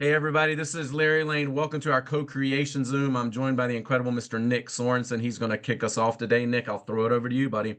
Hey everybody, this is Larry Lane. Welcome to our co-creation Zoom. I'm joined by the incredible Mr. Nik Sorensen. He's going to kick us off today. Nick, I'll throw it over to you, buddy.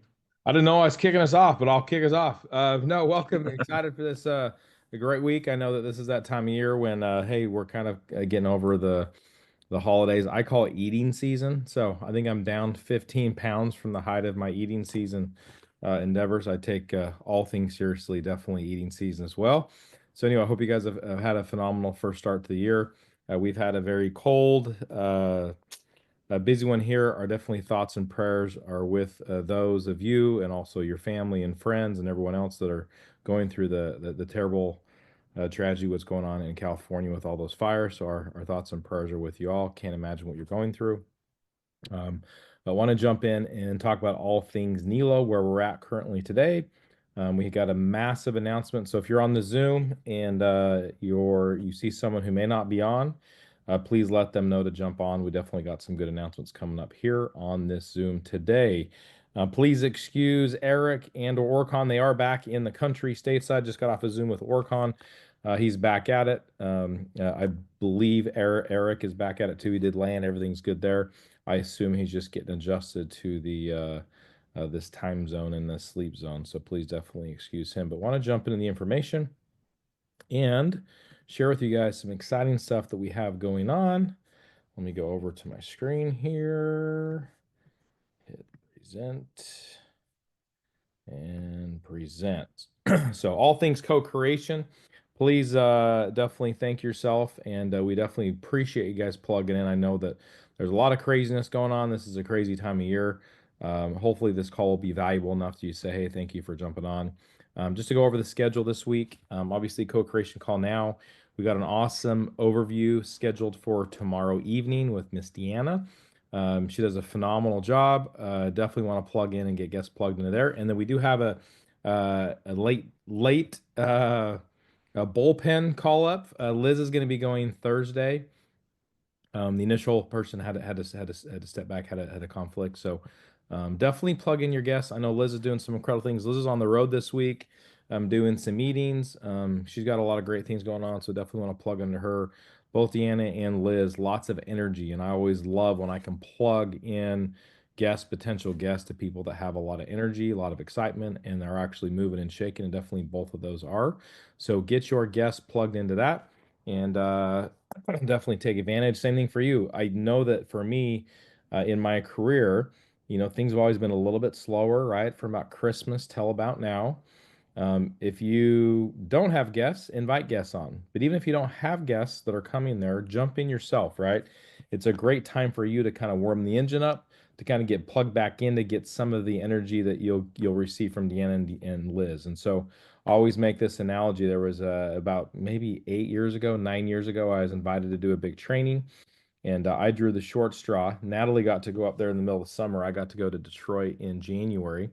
I didn't know I was kicking us off, but I'll kick us off. No, welcome. Excited for this a great week. I know that this is that time of year when hey, we're kind of getting over the holidays. I call it eating season. So I think I'm down 15 pounds from the height of my eating season endeavors. I take all things seriously, definitely eating season as well. So anyway, I hope you guys have had a phenomenal first start to the year. We've had a very cold, a busy one here. Our definitely thoughts and prayers are with those of you and also your family and friends and everyone else that are going through the terrible tragedy what's going on in California with all those fires. So our thoughts and prayers are with you all. Can't imagine what you're going through. I want to jump in and talk about all things Nelo, where we're at currently today. We got a massive announcement. So if you're on the Zoom and you see someone who may not be on, please let them know to jump on. We definitely got some good announcements coming up here on this Zoom today. Please excuse Eric and or Orcon. They are back in the country stateside. Just got off a Zoom with Orcon. He's back at it. I believe Eric is back at it too. He did land. Everything's good there. I assume he's just getting adjusted to the this time zone and the sleep zone. So please definitely excuse him. But want to jump into the information and share with you guys some exciting stuff that we have going on. Let me go over to my screen here, hit present, and present. So all things co-creation, please definitely thank yourself, and we definitely appreciate you guys plugging in. I know that there's a lot of craziness going on. This is a crazy time of year. Hopefully this call will be valuable enough to you say, hey, thank you for jumping on. Just to go over the schedule this week, obviously co-creation call now. We got an awesome overview scheduled for tomorrow evening with Miss Deanna. She does a phenomenal job. Definitely want to plug in and get guests plugged into there. And then we do have a late a bullpen call up. Liz is going to be going Thursday. The initial person had to step back, had a conflict. So definitely plug in your guests. I know Liz is doing some incredible things. Liz is on the road this week, doing some meetings. She's got a lot of great things going on. So definitely want to plug into her. Both Deanna and Liz, lots of energy, and I always love when I can plug in potential guests to people that have a lot of energy, a lot of excitement, and they're actually moving and shaking, and definitely both of those are. So get your guests plugged into that, and definitely take advantage. Same thing for you. I know that for me, in my career, things have always been a little bit slower, right? From about Christmas till about now. If you don't have guests, invite guests on. But even if you don't have guests that are coming there, jump in yourself, right? It's a great time for you to kind of warm the engine up, to kind of get plugged back in, to get some of the energy that you'll receive from Deanna and Liz. And so always make this analogy. There was about maybe 8 years ago, 9 years ago, I was invited to do a big training, and I drew the short straw. Natalie got to go up there in the middle of the summer. I got to go to Detroit in January.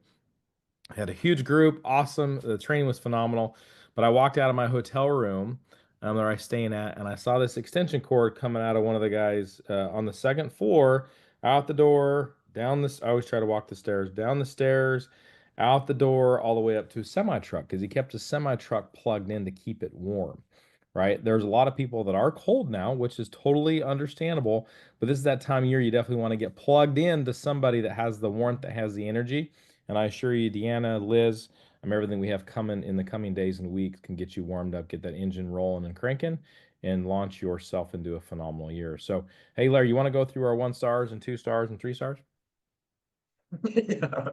I had a huge group, awesome. The training was phenomenal. But I walked out of my hotel room that I was staying at, and I saw this extension cord coming out of one of the guys on the second floor, out the door, down this. I always try to walk the stairs, down the stairs, out the door, all the way up to a semi truck because he kept his semi truck plugged in to keep it warm. Right? There's a lot of people that are cold now, which is totally understandable. But this is that time of year you definitely want to get plugged in to somebody that has the warmth, that has the energy. And I assure you, Deanna, Liz, everything we have coming in the coming days and weeks can get you warmed up, get that engine rolling and cranking, and launch yourself into a phenomenal year. So, hey, Larry, you want to go through our 1 stars and 2 stars and 3 stars? Yeah,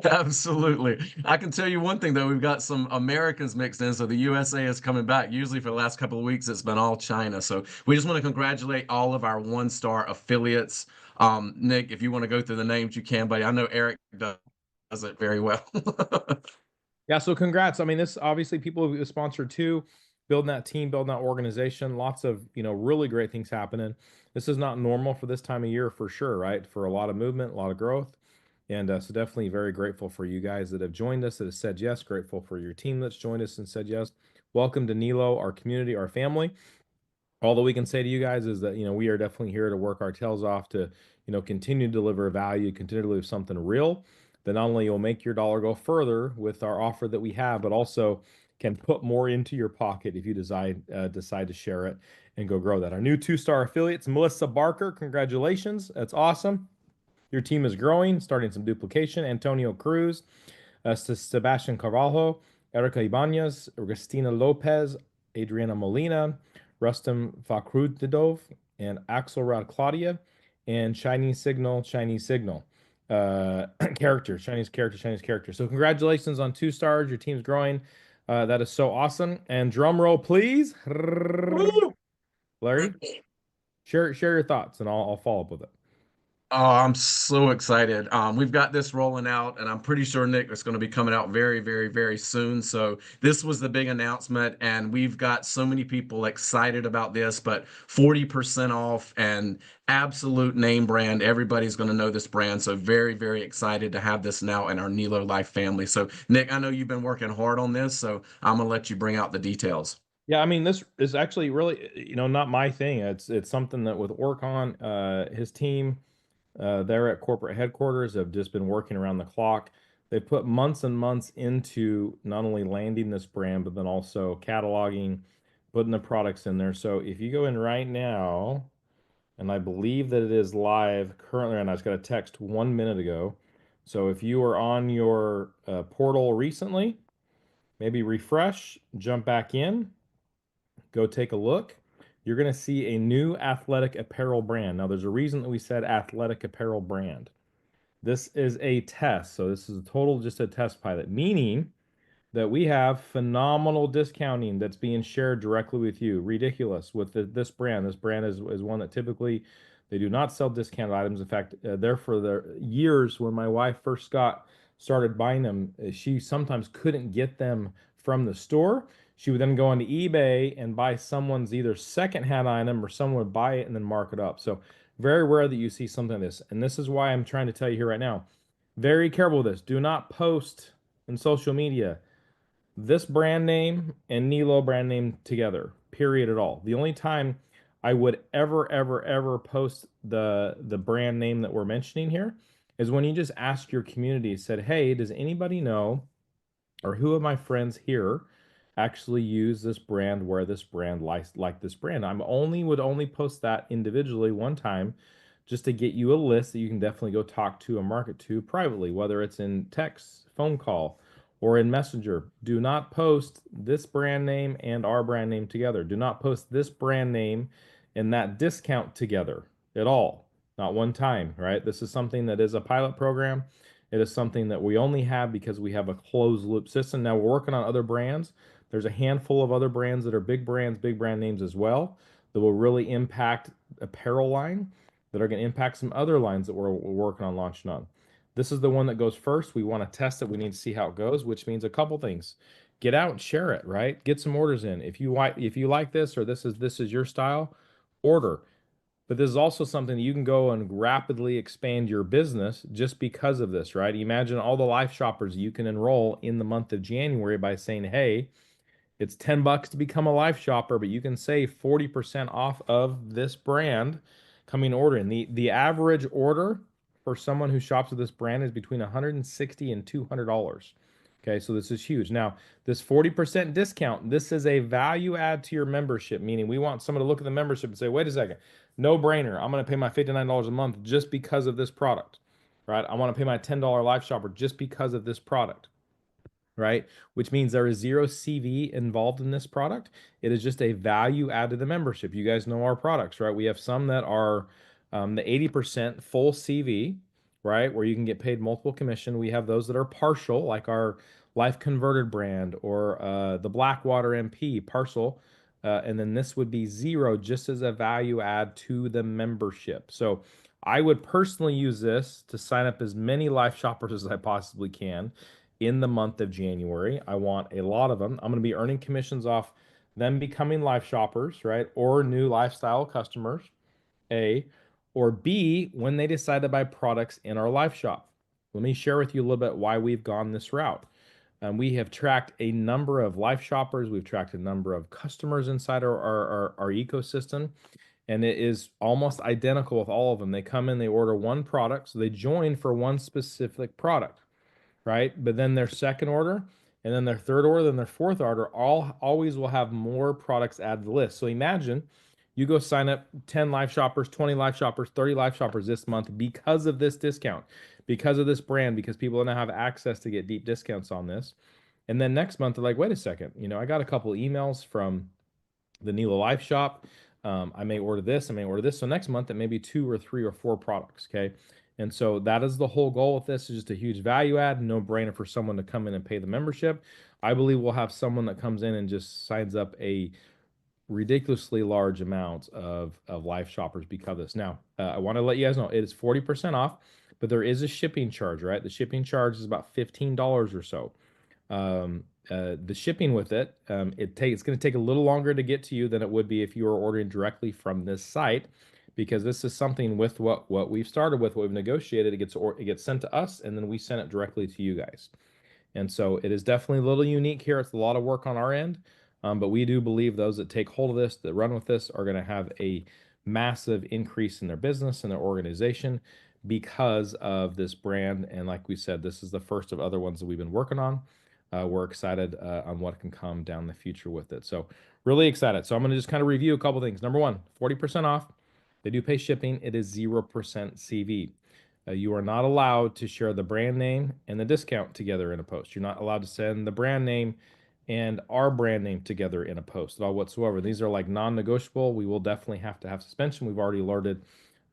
absolutely. I can tell you one thing though, we've got some Americans mixed in, so the USA is coming back. Usually for the last couple of weeks, it's been all China. So we just want to congratulate all of our 1 star affiliates. Nick, if you want to go through the names, you can, but I know Eric does it very well. Yeah, so congrats. I mean, this obviously people who sponsor too, building that team, building that organization, lots of, really great things happening. This is not normal for this time of year for sure, right? For a lot of movement, a lot of growth. And so definitely very grateful for you guys that have joined us, that have said yes. Grateful for your team that's joined us and said yes. Welcome to Nelo, our community, our family. All that we can say to you guys is that, we are definitely here to work our tails off to, continue to deliver value, continue to deliver something real that not only will make your dollar go further with our offer that we have, but also can put more into your pocket if you decide to share it and go grow that. Our new 2-star affiliates, Melissa Barker, congratulations. That's awesome. Your team is growing, starting some duplication. Antonio Cruz, Sebastian Carvalho, Erica Ibanez, Christina Lopez, Adriana Molina, Rustam Fakrutidov, and Axelrod Claudia, and Chinese Signal, Chinese character. So congratulations on 2 stars. Your team's growing. That is so awesome. And drum roll, please. Larry, share your thoughts, and I'll follow up with it. Oh, I'm so excited. We've got this rolling out, and I'm pretty sure, Nick, it's going to be coming out very, very, very soon. So this was the big announcement, and we've got so many people excited about this, but 40% off and absolute name brand. Everybody's going to know this brand. So very, very excited to have this now in our Nelo Life family. So Nick, I know you've been working hard on this, so I'm going to let you bring out the details. Yeah, I mean, this is actually really, not my thing. It's something that with Orcon, his team, they're at corporate headquarters, have just been working around the clock. They put months and months into not only landing this brand, but then also cataloging, putting the products in there. So if you go in right now, and I believe that it is live currently, and I just got a text 1 minute ago. So if you were on your portal recently, maybe refresh, jump back in, go take a look. You're going to see a new athletic apparel brand. Now, there's a reason that we said athletic apparel brand. This is a test. So this is a total just a test pilot, meaning that we have phenomenal discounting that's being shared directly with you. Ridiculous with this brand. This brand is one that typically they do not sell discounted items. In fact, there for the years when my wife first started buying them, she sometimes couldn't get them from the store. She would then go onto eBay and buy someone's either secondhand item, or someone would buy it and then mark it up. So very rare that you see something like this. And this is why I'm trying to tell you here right now. Very careful with this. Do not post in social media this brand name and Nelo brand name together, period at all. The only time I would ever post the brand name that we're mentioning here is when you just ask your community, said, hey, does anybody know, or who of my friends here actually use this brand, wear this brand, like this brand? Would only post that individually one time, just to get you a list that you can definitely go talk to and market to privately, whether it's in text, phone call, or in Messenger. Do not post this brand name and our brand name together. Do not post this brand name and that discount together at all. Not one time, right? This is something that is a pilot program. It is something that we only have because we have a closed loop system. Now we're working on other brands. There's a handful of other brands that are big brands, big brand names as well, that will really impact apparel line, that are going to impact some other lines that we're working on launching on. This is the one that goes first. We want to test it. We need to see how it goes, which means a couple things. Get out and share it, right? Get some orders in. If you like this, or this is your style, order. But this is also something that you can go and rapidly expand your business just because of this, right? Imagine all the life shoppers you can enroll in the month of January by saying, hey, it's $10 to become a life shopper, but you can save 40% off of this brand coming ordering. The average order for someone who shops with this brand is between $160 and $200. Okay, so this is huge. Now, this 40% discount, this is a value add to your membership, meaning we want someone to look at the membership and say, wait a second, no brainer. I'm going to pay my $59 a month just because of this product, right? I want to pay my $10 life shopper just because of this product, right? Which means there is zero CV involved in this product. It is just a value add to the membership. You guys know our products, right? We have some that are the 80% full CV, right? Where you can get paid multiple commission. We have those that are partial, like our Life Converted brand, or the Blackwater MP partial. And then this would be zero, just as a value add to the membership. So I would personally use this to sign up as many life shoppers as I possibly can in the month of January. I want a lot of them. I'm going to be earning commissions off them becoming life shoppers, right? Or new lifestyle customers, A. Or B, when they decide to buy products in our life shop. Let me share with you a little bit why we've gone this route. We have tracked a number of life shoppers. We've tracked a number of customers inside our ecosystem, and it is almost identical with all of them. They come in, they order one product, so they join for one specific product, right? But then their second order and then their third order, then their fourth order, always will have more products added to the list. So imagine you go sign up 10 live shoppers, 20 live shoppers, 30 live shoppers this month because of this discount, because of this brand, because people don't have access to get deep discounts on this. And then next month, they're like, wait a second, I got a couple emails from the Nelo Life shop. I may order this, I may order this. So next month, it may be 2 or 3 or 4 products, okay? And so that is the whole goal with this, is just a huge value add, no brainer for someone to come in and pay the membership. I believe we'll have someone that comes in and just signs up a ridiculously large amount of live shoppers because of this. Now, I want to let you guys know it is 40% off, but there is a shipping charge, right? The shipping charge is about $15 or so. The shipping with it, it's going to take a little longer to get to you than it would be if you were ordering directly from this site, because this is something with what we've started with, what we've negotiated. It gets sent to us, and then we send it directly to you guys. And so it is definitely a little unique here. It's a lot of work on our end, but we do believe those that take hold of this, that run with this, are going to have a massive increase in their business and their organization because of this brand. And like we said, this is the first of other ones that we've been working on. We're excited on what can come down the future with it. So really excited. So I'm going to just kind of review a couple things. Number one, 40% off. They do pay shipping. It is 0% CV. You are not allowed to share the brand name and the discount together in a post. You're not allowed to send the brand name and our brand name together in a post at all whatsoever. These are like non-negotiable. We will definitely have to have suspension. We've already alerted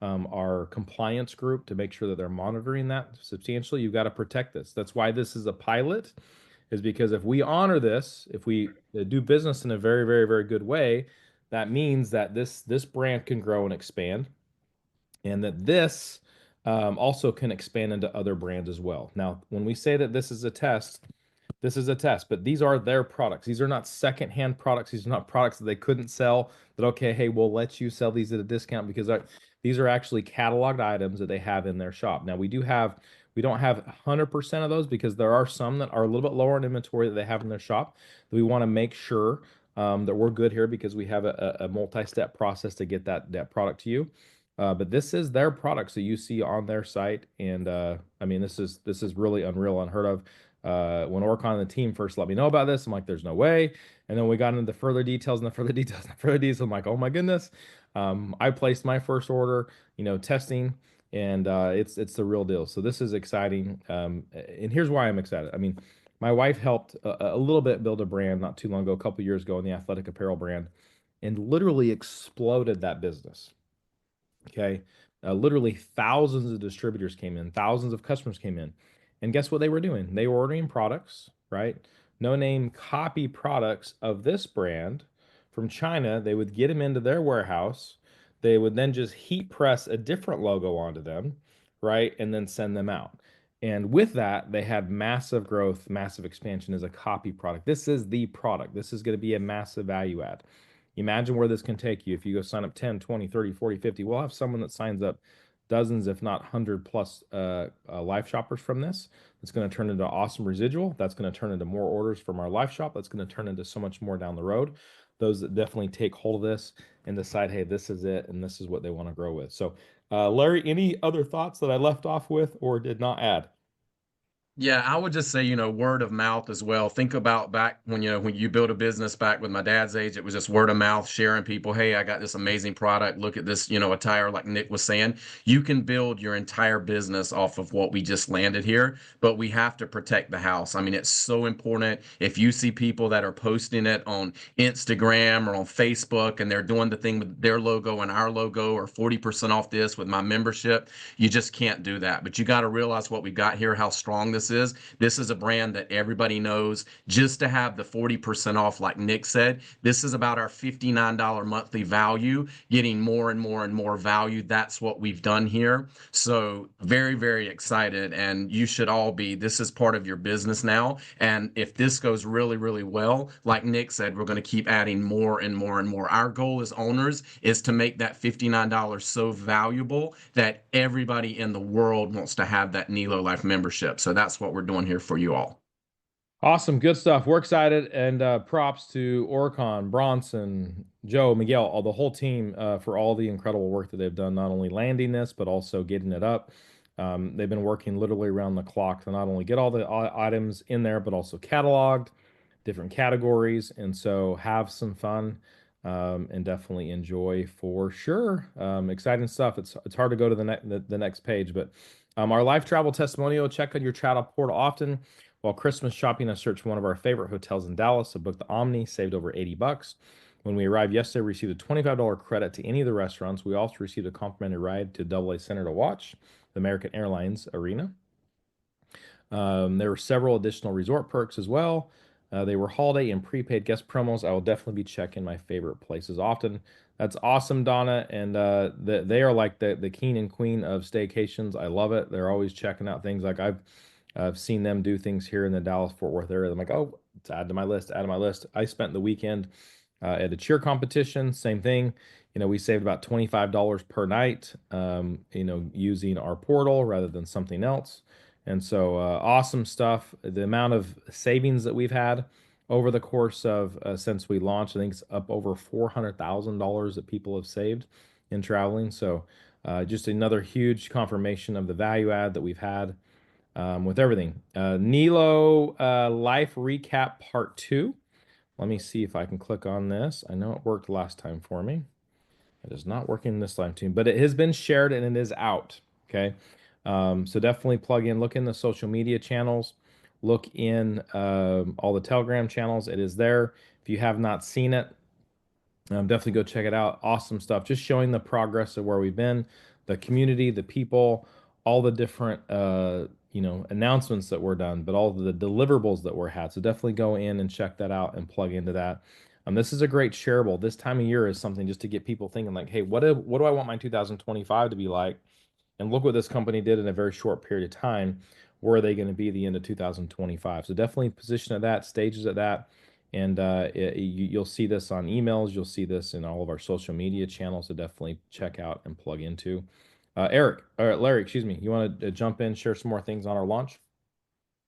our compliance group to make sure that they're monitoring that substantially. You've got to protect this. That's why this is a pilot, is because if we honor this, if we do business in a very, very, very good way, that means that this brand can grow and expand, and that this also can expand into other brands as well. Now, when we say that this is a test, but these are their products. These are not secondhand products. These are not products that they couldn't sell, that, okay, hey, we'll let you sell these at a discount, because these are actually cataloged items that they have in their shop. Now, we don't have 100% of those, because there are some that are a little bit lower in inventory that they have in their shop, that we want to make sure that we're good here, because we have a multi-step process to get that product to you. But this is their product, so you see on their site, and I mean, this is really unreal, unheard of. When Orcon and the team first let me know about this, I'm like, there's no way. And then we got into the further details and the further details and the further details. I'm like, oh my goodness. I placed my first order, testing, and it's the real deal. So this is exciting. And here's why I'm excited. I mean, my wife helped a little bit build a brand not too long ago, a couple years ago, in the athletic apparel brand, and literally exploded that business. Okay. Literally thousands of distributors came in, thousands of customers came in. And guess what they were doing? They were ordering products, right? No name copy products of this brand from China. They would get them into their warehouse. They would then just heat press a different logo onto them, right? And then send them out. And with that, they had massive growth, massive expansion as a copy product. This is the product. This is going to be a massive value add. Imagine where this can take you if you go sign up 10, 20, 30, 40, 50. We'll have someone that signs up dozens, if not 100 plus live shoppers from this. That's going to turn into awesome residual. That's going to turn into more orders from our live shop. That's going to turn into so much more down the road. Those that definitely take hold of this and decide, hey, this is it, and this is what they want to grow with. So, Larry, any other thoughts that I left off with or did not add? Yeah, I would just say, word of mouth as well. Think about back when, when you built a business back with my dad's age, it was just word of mouth, sharing people, hey, I got this amazing product. Look at this, attire, like Nick was saying. You can build your entire business off of what we just landed here, but we have to protect the house. I mean, it's so important. If you see people that are posting it on Instagram or on Facebook, and they're doing the thing with their logo and our logo, or 40% off this with my membership, you just can't do that. But you got to realize what we got here, how strong this is. This is a brand that everybody knows. Just to have the 40% off, like Nick said, this is about our $59 monthly value, getting more and more and more value. That's what we've done here. So very, very excited. And you should all be. This is part of your business now. And if this goes really, really well, like Nick said, we're going to keep adding more and more and more. Our goal as owners is to make that $59 so valuable that everybody in the world wants to have that Nelo Life membership. So that's what we're doing here for you all. Awesome, good stuff. We're excited, and props to Orcon, Bronson, Joe, Miguel, the whole team for all the incredible work that they've done, not only landing this, but also getting it up. They've been working literally around the clock to not only get all the items in there, but also cataloged, different categories. And so have some fun and definitely enjoy for sure. Exciting stuff. It's hard to go to the next page, but our life travel testimonial. Check on your travel portal often. While Christmas shopping, I searched one of our favorite hotels in Dallas. I booked the Omni, saved over $80. When we arrived yesterday, we received a $25 credit to any of the restaurants. We also received a complimentary ride to AA Center to watch the American Airlines Arena. There were several additional resort perks as well. They were holiday and prepaid guest promos. I will definitely be checking my favorite places often. That's awesome, Donna. And they are like the king and queen of staycations. I love it. They're always checking out things. Like I've seen them do things here in the Dallas-Fort Worth area. I'm like, oh, it's add to my list, add to my list. I spent the weekend at a cheer competition. Same thing. You know, we saved about $25 per night, you know, using our portal rather than something else. And so awesome stuff. The amount of savings that we've had over the course of since we launched, I think it's up over $400,000 that people have saved in traveling. So just another huge confirmation of the value add that we've had with everything. Nelo Life Recap Part 2. Let me see if I can click on this. I know it worked last time for me. It is not working this time too, but it has been shared and it is out. Okay. So definitely plug in, look in the social media channels, look in all the Telegram channels. It is there. If you have not seen it, definitely go check it out. Awesome stuff. Just showing the progress of where we've been, the community, the people, all the different you know, announcements that were done, but all the deliverables that were had. So definitely go in and check that out and plug into that. This is a great shareable. This time of year is something just to get people thinking like, hey, what do I want my 2025 to be like? And look what this company did in a very short period of time. Where are they going to be the end of 2025? So definitely position at that, stages at that. And you'll see this on emails. You'll see this in all of our social media channels. So definitely check out and plug into. Larry, excuse me. You want to jump in, share some more things on our launch?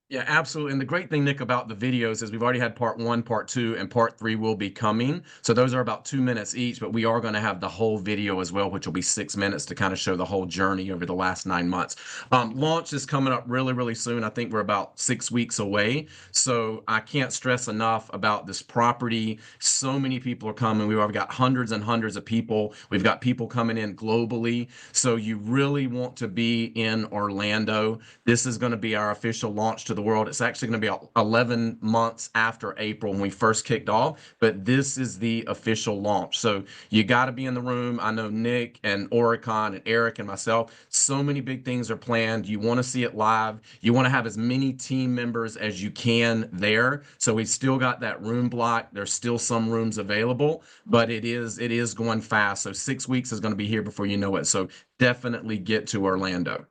Yeah, absolutely. And the great thing, Nick, about the videos is we've already had part 1, part 2, and part 3 will be coming. So those are about 2 minutes each, but we are going to have the whole video as well, which will be 6 minutes to kind of show the whole journey over the last 9 months. Launch is coming up really, really soon. I think we're about 6 weeks away. So I can't stress enough about this property. So many people are coming. We've already got hundreds and hundreds of people. We've got people coming in globally. So you really want to be in Orlando. This is going to be our official launch to the world. It's actually going to be 11 months after April when we first kicked off, but this is the official launch. So you got to be in the room. I know Nick and Oricon and Eric and myself, so many big things are planned. You want to see it live. You want to have as many team members as you can there. So we've still got that room block. There's still some rooms available, but it is going fast. So 6 weeks is going to be here before you know it. So definitely get to Orlando.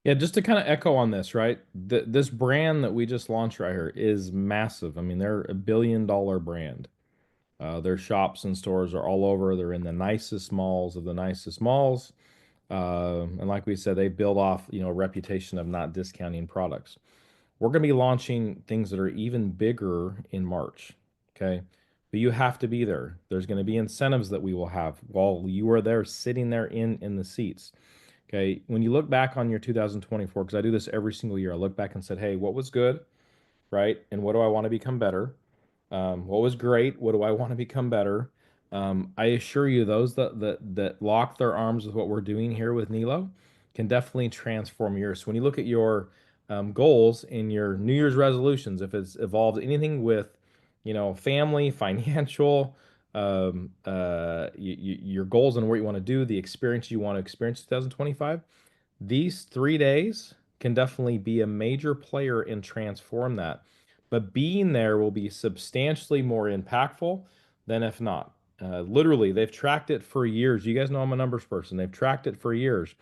Yeah, just to kind of echo on this, right? This brand that we just launched right here is massive. I mean, they're $1 billion brand. Their shops and stores are all over. They're in the nicest malls of the nicest malls. And like we said, they build off, you know, a reputation of not discounting products. We're going to be launching things that are even bigger in March. Okay. But you have to be there. There's going to be incentives that we will have while you are there sitting there in the seats. Okay. When you look back on your 2024, because I do this every single year, I look back and said, hey, what was good? Right? And what do I want to become better? What was great? What do I want to become better? I assure you, those that lock their arms with what we're doing here with Nelo can definitely transform yours. So when you look at your goals in your New Year's resolutions, if it's evolved anything with, you know, family, financial, your goals and what you want to do, the experience you want to experience 2025, these 3 days can definitely be a major player and transform that. But being there will be substantially more impactful than if not. Literally, they've tracked it for years. You guys know I'm a numbers person. They've tracked it for years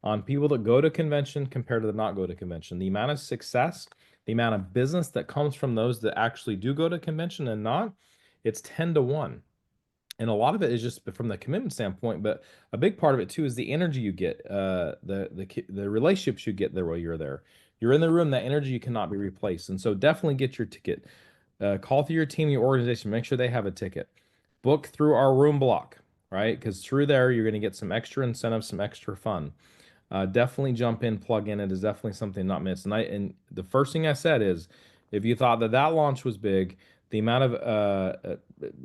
on people that go to convention compared to the not go to convention. The amount of success, the amount of business that comes from those that actually do go to convention and not, it's 10 to 1. And a lot of it is just from the commitment standpoint, but a big part of it too is the energy you get, the relationships you get there while you're there. You're in the room, that energy cannot be replaced. And so definitely get your ticket. Call through your team, your organization, make sure they have a ticket. Book through our room block, right? Because through there, you're going to get some extra incentives, some extra fun. definitely jump in, plug in. It is definitely something not missed. And the first thing I said is, if you thought that launch was big, the amount of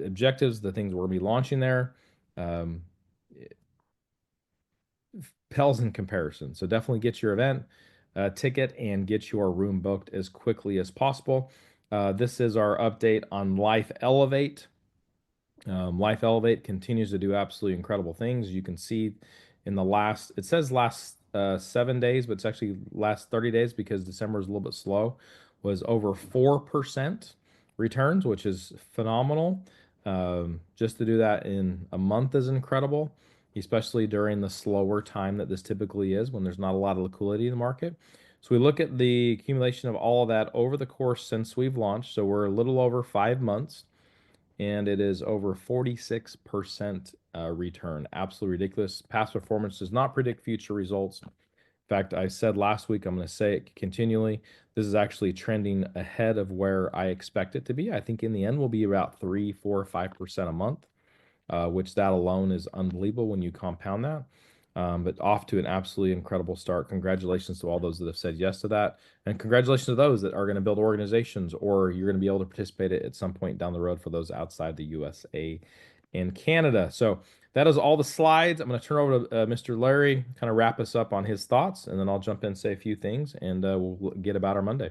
objectives, the things we're going to be launching there, pales in comparison. So definitely get your event ticket and get your room booked as quickly as possible. This is our update on Life Elevate. Life Elevate continues to do absolutely incredible things. You can see in the last, it says last 7 days, but it's actually last 30 days because December is a little bit slow, was over 4% returns, which is phenomenal. Just to do that in a month is incredible, especially during the slower time that this typically is when there's not a lot of liquidity in the market. So we look at the accumulation of all of that over the course since we've launched. So we're a little over 5 months, and it is over 46% return. Absolutely ridiculous. Past performance does not predict future results. In fact, I said last week, I'm going to say it continually, this is actually trending ahead of where I expect it to be. I think in the end will be about 3, 4, 5% a month, which that alone is unbelievable when you compound that. But off to an absolutely incredible start. Congratulations to all those that have said yes to that. And congratulations to those that are going to build organizations, or you're going to be able to participate at some point down the road for those outside the USA and Canada. So that is all the slides. I'm going to turn over to Mr. Larry, kind of wrap us up on his thoughts, and then I'll jump in and say a few things, and we'll get about our Monday.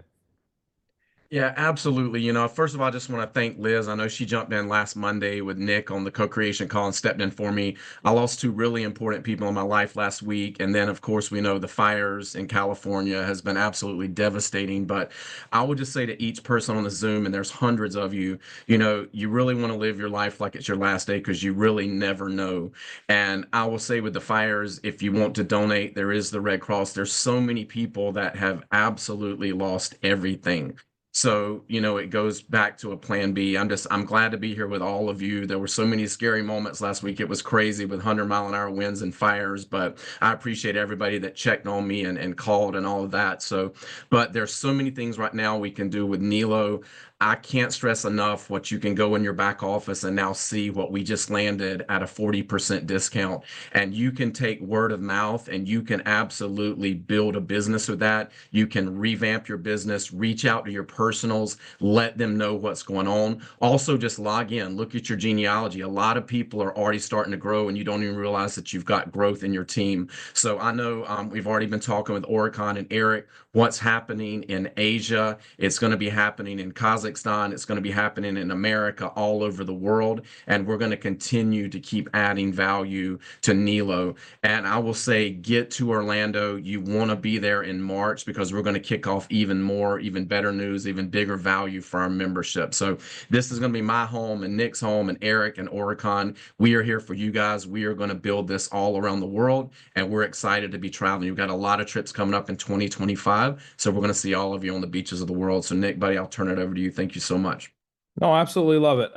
Yeah, absolutely. You know, first of all, I just want to thank Liz. I know she jumped in last Monday with Nick on the co-creation call and stepped in for me. I lost 2 really important people in my life last week. And then, of course, we know the fires in California has been absolutely devastating. But I would just say to each person on the Zoom, and there's hundreds of you, you know, you really want to live your life like it's your last day because you really never know. And I will say with the fires, if you want to donate, there is the Red Cross. There's so many people that have absolutely lost everything. So, you know, it goes back to a plan B. I'm glad to be here with all of you. There were so many scary moments last week. It was crazy with 100-mile-an-hour winds and fires, but I appreciate everybody that checked on me and called and all of that. So, but there's so many things right now we can do with Nelo. I can't stress enough what you can go in your back office and now see what we just landed at a 40% discount. And you can take word of mouth and you can absolutely build a business with that. You can revamp your business, reach out to your personals, let them know what's going on. Also, just log in, look at your genealogy. A lot of people are already starting to grow and you don't even realize that you've got growth in your team. So I know we've already been talking with Oricon and Eric, what's happening in Asia. It's going to be happening in Kazakhstan. It's going to be happening in America, all over the world. And we're going to continue to keep adding value to Nelo. And I will say, get to Orlando. You want to be there in March because we're going to kick off even more, even better news, even bigger value for our membership. So this is going to be my home and Nick's home and Eric and Oricon. We are here for you guys. We are going to build this all around the world. And we're excited to be traveling. We've got a lot of trips coming up in 2025. So we're going to see all of you on the beaches of the world. So Nick, buddy, I'll turn it over to you. Thank you so much. No, absolutely love it.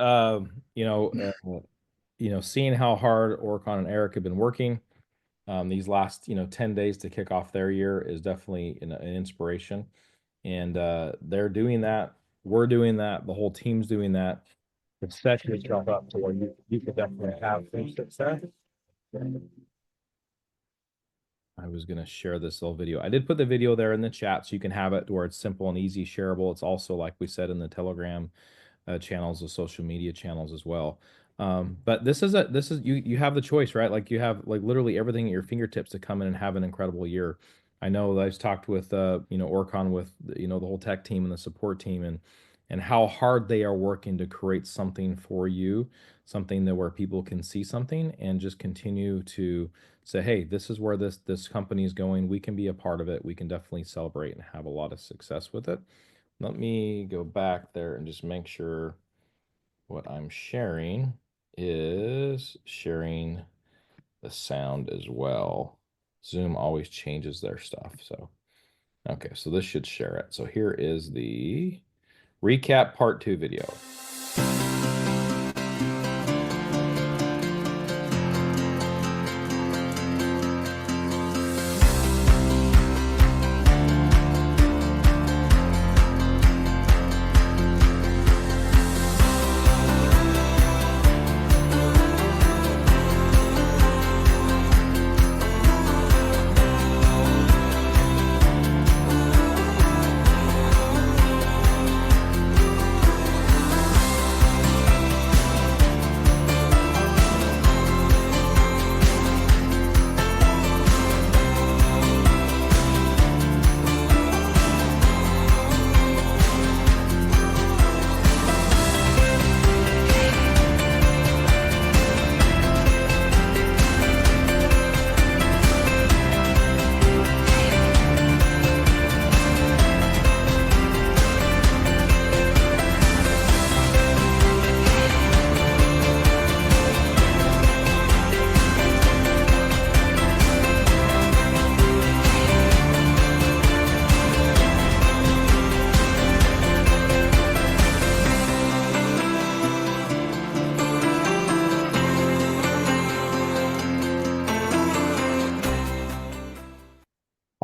Seeing how hard Oricon and Eric have been working these last 10 days to kick off their year is definitely an inspiration. And they're doing that. We're doing that. The whole team's doing that. Set yourself up to where you could definitely have some success. I was going to share this little video. I did put the video there in the chat so you can have it where it's simple and easy shareable. It's also, like we said, in the Telegram channels, the social media channels as well. But this is you have the choice, right? Like you have like literally everything at your fingertips to come in and have an incredible year. I know that I've talked with Oricon, with the whole tech team and the support team, and how hard they are working to create something for you, something that where people can see something and just continue to say, hey, this is where this company is going. We can be a part of it. We can definitely celebrate and have a lot of success with it. Let me go back there and just make sure what I'm sharing is sharing the sound as well. Zoom always changes their stuff. So, okay, so this should share it. So here is the recap part 2 video.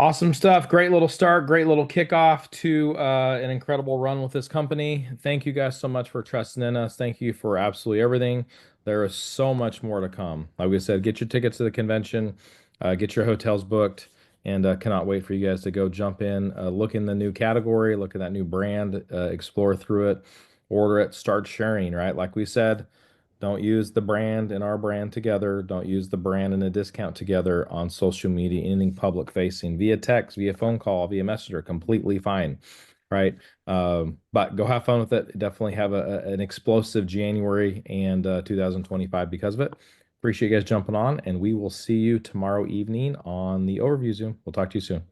Awesome stuff. Great little start, great little kickoff to an incredible run with this company. Thank you guys so much for trusting in us. Thank you for absolutely everything. There is so much more to come. Like we said, get your tickets to the convention, get your hotels booked, and cannot wait for you guys to go jump in, look in the new category, look at that new brand, explore through it, order it, start sharing, right? Like we said, don't use the brand and our brand together. Don't use the brand and a discount together on social media, anything public facing, via text, via phone call, via messenger, completely fine, right? But go have fun with it. Definitely have an explosive January and 2025 because of it. Appreciate you guys jumping on, and we will see you tomorrow evening on the overview Zoom. We'll talk to you soon.